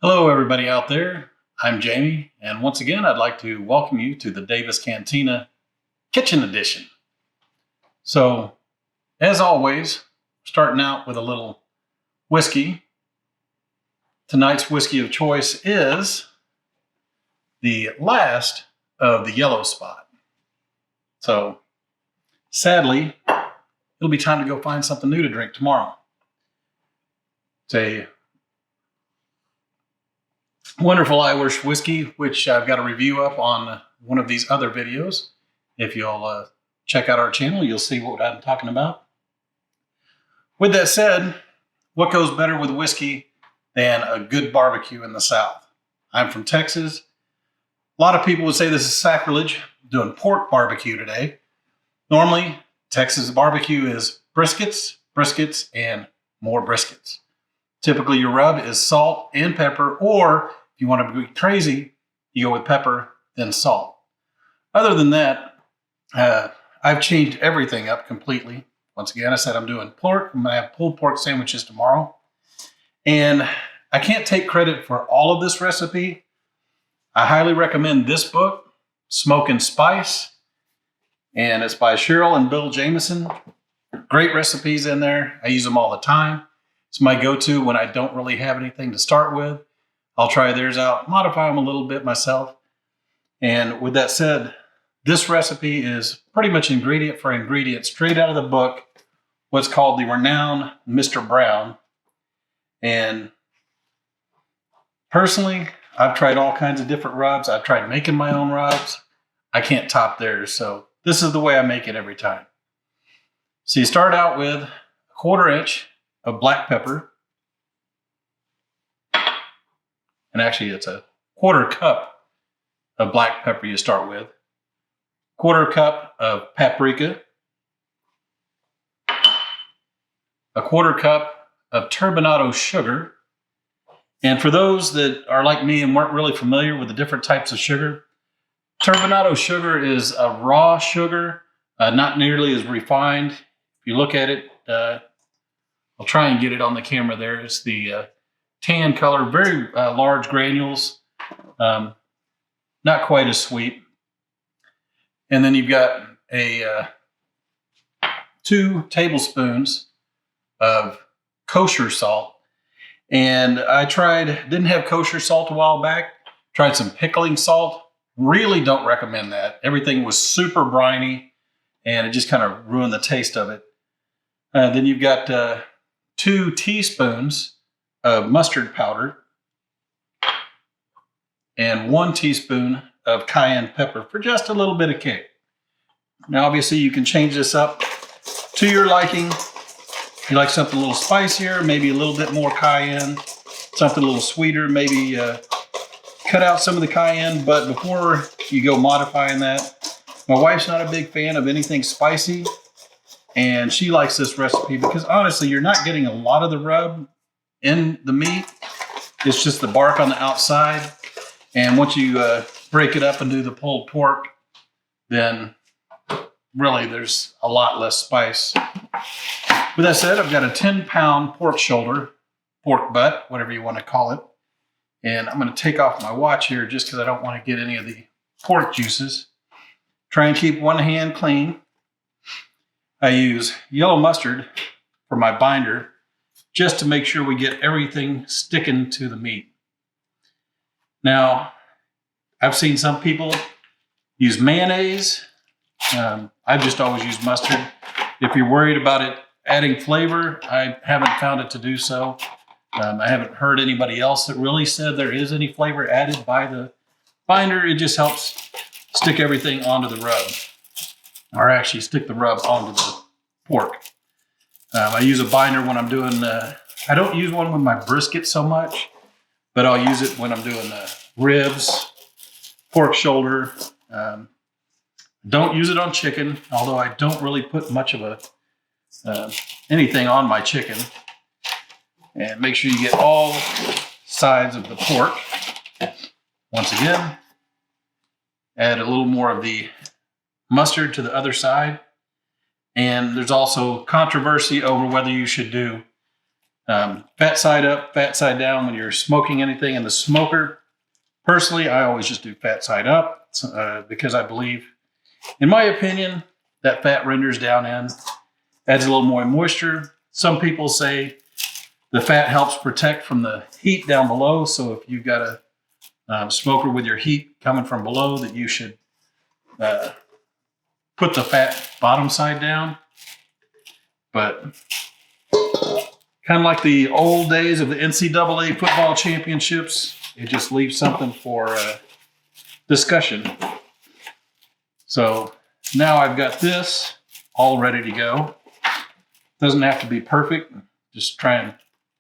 Hello, everybody out there. I'm Jamie, and once again, I'd like to welcome you to the Davis Cantina Kitchen Edition. So, as always, starting out with a little whiskey. Tonight's whiskey of choice is the last of the Yellow Spot. So, sadly, it'll be time to go find something new to drink tomorrow. It's a wonderful Irish whiskey, which I've got a review up on one of these other videos. If you'll check out our channel, you'll see what I'm talking about. With that said, what goes better with whiskey than a good barbecue in the South? I'm from Texas. A lot of people would say this is sacrilege, doing pork barbecue today. Normally, Texas barbecue is briskets, and more briskets. Typically, your rub is salt and pepper, or if you want to be crazy, you go with pepper, then salt. Other than that, I've changed everything up completely. Once again, I said I'm doing pork. I'm going to have pulled pork sandwiches tomorrow. And I can't take credit for all of this recipe. I highly recommend this book, Smoke and Spice. And it's by Cheryl and Bill Jamieson. Great recipes in there. I use them all the time. It's my go-to when I don't really have anything to start with. I'll try theirs out, modify them a little bit myself. And with that said, this recipe is pretty much ingredient for ingredient straight out of the book, what's called the renowned Mr. Brown. And personally, I've tried all kinds of different rubs. I've tried making my own rubs. I can't top theirs, so this is the way I make it every time. So you start out with a 1/4 inch of black pepper. And actually, it's a 1/4 cup of black pepper you start with. 1/4 cup of paprika. A 1/4 cup of turbinado sugar. And for those that are like me and weren't really familiar with the different types of sugar, turbinado sugar is a raw sugar, not nearly as refined. If you look at it, I'll try and get it on the camera there. It's the tan color, very large granules, not quite as sweet. And then you've got a 2 tablespoons of kosher salt. And I didn't have kosher salt a while back, tried some pickling salt. Really don't recommend that. Everything was super briny and it just kind of ruined the taste of it. Then you've got 2 teaspoons of mustard powder and 1 teaspoon of cayenne pepper for just a little bit of kick. Now, obviously, you can change this up to your liking. If you like something a little spicier, maybe a little bit more cayenne, something a little sweeter, maybe cut out some of the cayenne. But before you go modifying that, my wife's not a big fan of anything spicy. And she likes this recipe because honestly, you're not getting a lot of the rub in the meat. It's just the bark on the outside. And once you break it up and do the pulled pork, then really there's a lot less spice. With that said, I've got a 10-pound pork shoulder, pork butt, whatever you want to call it. And I'm going to take off my watch here just because I don't want to get any of the pork juices. Try and keep one hand clean. I use yellow mustard for my binder just to make sure we get everything sticking to the meat. Now, I've seen some people use mayonnaise. I've just always used mustard. If you're worried about it adding flavor, I haven't found it to do so. I haven't heard anybody else that really said there is any flavor added by the binder. It just helps stick everything onto the rub. Or actually stick the rub onto the pork. I use a binder when I'm doing, I don't use one with my brisket so much, but I'll use it when I'm doing ribs, pork shoulder. Don't use it on chicken, although I don't really put much of anything on my chicken. And make sure you get all sides of the pork. Once again, add a little more of the mustard to the other side. And there's also controversy over whether you should do Fat side up, fat side down when you're smoking anything in the smoker. Personally, I always just do fat side up because I believe, in my opinion, that fat renders down in, adds a little more moisture. Some people say the fat helps protect from the heat down below. So if you've got a smoker with your heat coming from below, that you should put the fat bottom side down. But kind of like the old days of the NCAA football championships, it just leaves something for discussion. So now I've got this all ready to go. Doesn't have to be perfect. Just try and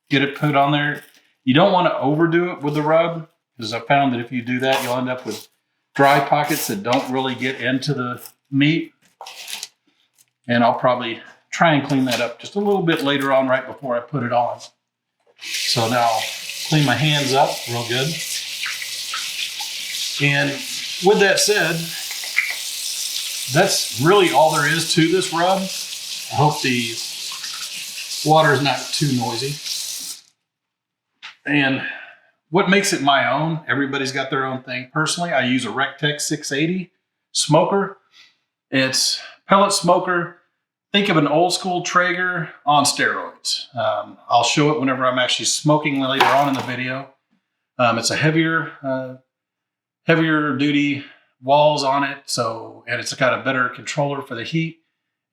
get it put on there. You don't want to overdo it with the rub, because I found that if you do that, you'll end up with dry pockets that don't really get into the meat. And I'll probably try and clean that up just a little bit later on, right before I put it on. So now I'll clean my hands up real good. And with that said, that's really all there is to this rub. I hope the water is not too noisy. And what makes it my own, everybody's got their own thing. Personally, I use a Recteq 680 smoker. It's pellet smoker. Think of an old school Traeger on steroids. I'll show it whenever I'm actually smoking later on in the video. It's a heavier duty walls on it, and it's got a better controller for the heat.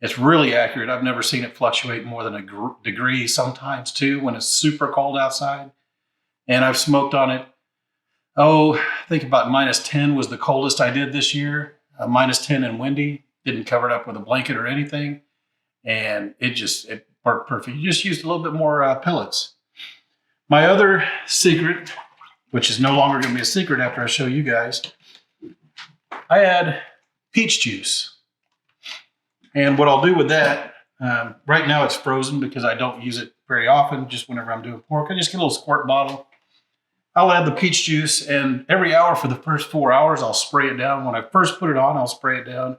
It's really accurate. I've never seen it fluctuate more than a degree, sometimes two, when it's super cold outside. And I've smoked on it. I think about -10 was the coldest I did this year. -10 and windy. Didn't cover it up with a blanket or anything. And it worked perfect. You just used a little bit more pellets. My other secret, which is no longer going to be a secret after I show you guys, I add peach juice. And what I'll do with that, right now it's frozen because I don't use it very often, just whenever I'm doing pork. I just get a little squirt bottle. I'll add the peach juice, and every hour for the first 4 hours, I'll spray it down. When I first put it on, I'll spray it down.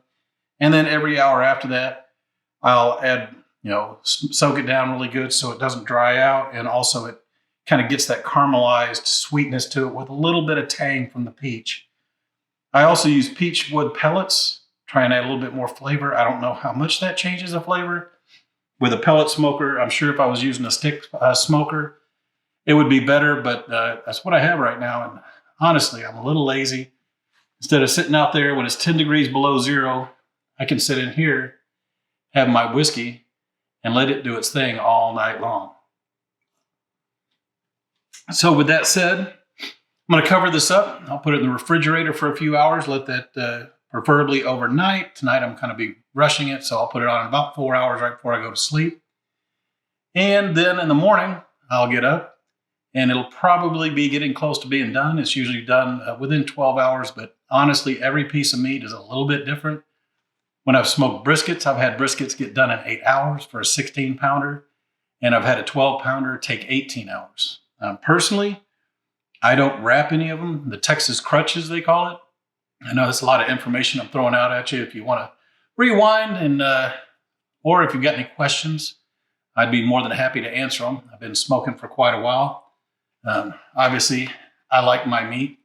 And then every hour after that, I'll add, soak it down really good so it doesn't dry out. And also it kind of gets that caramelized sweetness to it with a little bit of tang from the peach. I also use peach wood pellets, try and add a little bit more flavor. I don't know how much that changes the flavor. With a pellet smoker, I'm sure if I was using a stick smoker, it would be better, but that's what I have right now. And honestly, I'm a little lazy. Instead of sitting out there when it's 10 degrees below zero, I can sit in here, have my whiskey, and let it do its thing all night long. So with that said, I'm going to cover this up. I'll put it in the refrigerator for a few hours, let that preferably overnight. Tonight I'm going to be rushing it, so I'll put it on in about 4 hours right before I go to sleep. And then in the morning, I'll get up, and it'll probably be getting close to being done. It's usually done within 12 hours, but honestly, every piece of meat is a little bit different. When I've smoked briskets, I've had briskets get done in 8 hours for a 16-pounder, and I've had a 12-pounder take 18 hours. Personally, I don't wrap any of them. The Texas crutches, they call it. I know that's a lot of information I'm throwing out at you. If you want to rewind or if you've got any questions, I'd be more than happy to answer them. I've been smoking for quite a while. Obviously, I like my meat.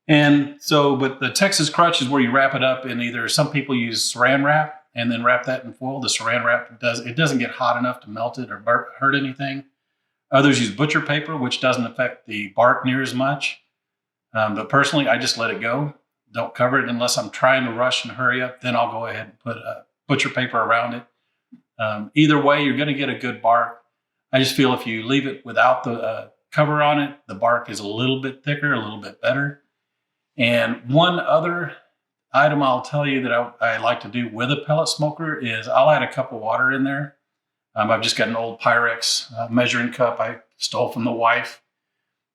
And so, but the Texas crutch is where you wrap it up in either, some people use saran wrap and then wrap that in foil. The saran wrap doesn't get hot enough to melt it or hurt anything. Others use butcher paper, which doesn't affect the bark near as much. But personally, I just let it go. Don't cover it unless I'm trying to rush and hurry up. Then I'll go ahead and put butcher paper around it. Either way, you're going to get a good bark. I just feel if you leave it without the cover on it, the bark is a little bit thicker, a little bit better. And one other item I'll tell you that I like to do with a pellet smoker is I'll add a cup of water in there. I've just got an old Pyrex measuring cup I stole from the wife.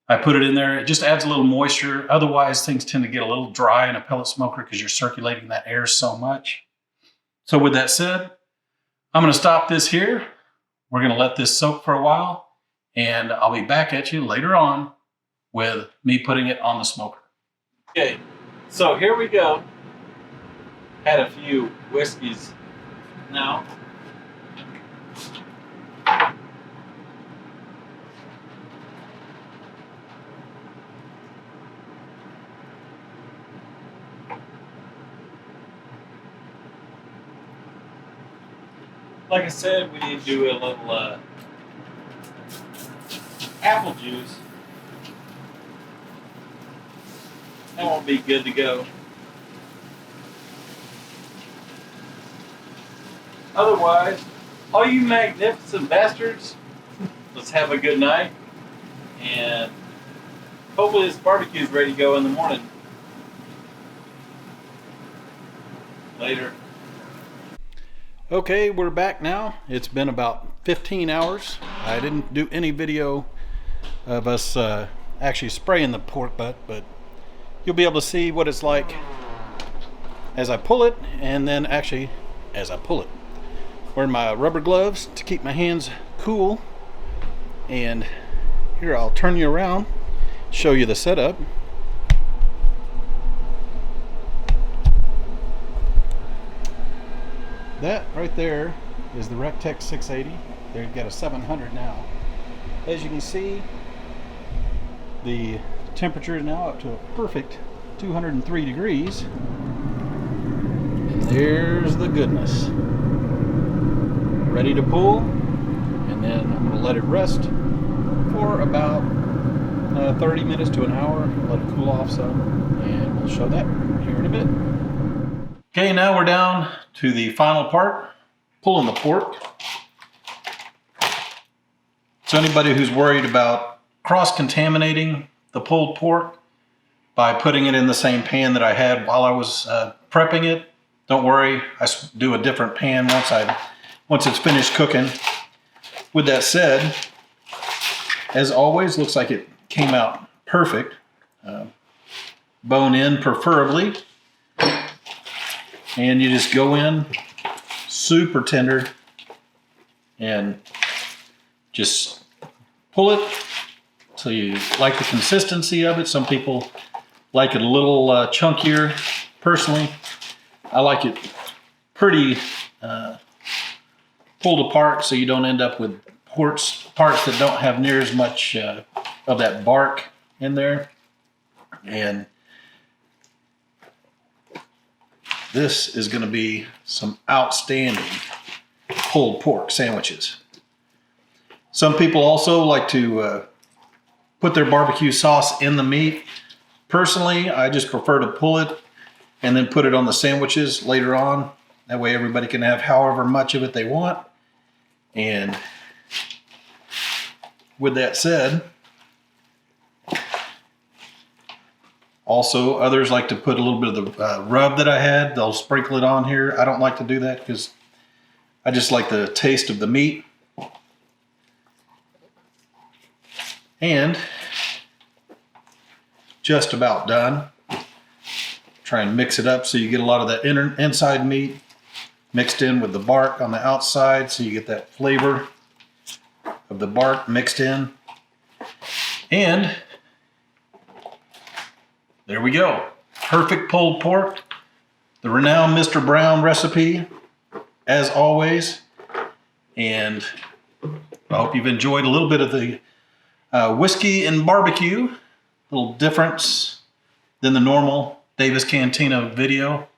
I put it in there. It just adds a little moisture. Otherwise, things tend to get a little dry in a pellet smoker because you're circulating that air so much. So with that said, I'm going to stop this here. We're going to let this soak for a while, and I'll be back at you later on with me putting it on the smoker. Okay, so here we go. Had a few whiskeys now. like I said, we need to do a little apple juice. That won't be good to go. Otherwise, all you magnificent bastards, let's have a good night. And hopefully this barbecue is ready to go in the morning. Later. Okay, we're back now. It's been about 15 hours. I didn't do any video of us actually spraying the pork butt, but you'll be able to see what it's like as I pull it, and then actually as I pull it. Wearing my rubber gloves to keep my hands cool. And here, I'll turn you around, show you the setup. That right there is the Recteq 680. They've got a 700 now. As you can see, the temperature is now up to a perfect 203 degrees. And there's the goodness. Ready to pull, and then I'm going to let it rest for about 30 minutes to an hour. Let it cool off some, and we'll show that here in a bit. Okay, now we're down to the final part, pulling the pork. So anybody who's worried about cross-contaminating the pulled pork by putting it in the same pan that I had while I was prepping it, don't worry. I do a different pan once it's finished cooking. With that said, as always, looks like it came out perfect. Bone in preferably. And you just go in super tender and just pull it so you like the consistency of it. Some people like it a little chunkier. Personally, I like it pretty pulled apart so you don't end up with parts that don't have near as much of that bark in there. And this is going to be some outstanding pulled pork sandwiches. Some people also like to put their barbecue sauce in the meat. Personally, I just prefer to pull it and then put it on the sandwiches later on. That way everybody can have however much of it they want. And with that said, also others like to put a little bit of the rub that I had. They'll sprinkle it on here. I don't like to do that because I just like the taste of the meat. And just about done. Try and mix it up so you get a lot of that inside meat mixed in with the bark on the outside, so you get that flavor of the bark mixed in. And there we go. Perfect pulled pork. The renowned Mr. Brown recipe, as always. And I hope you've enjoyed a little bit of the whiskey and barbecue. A little difference than the normal Davis Cantina video.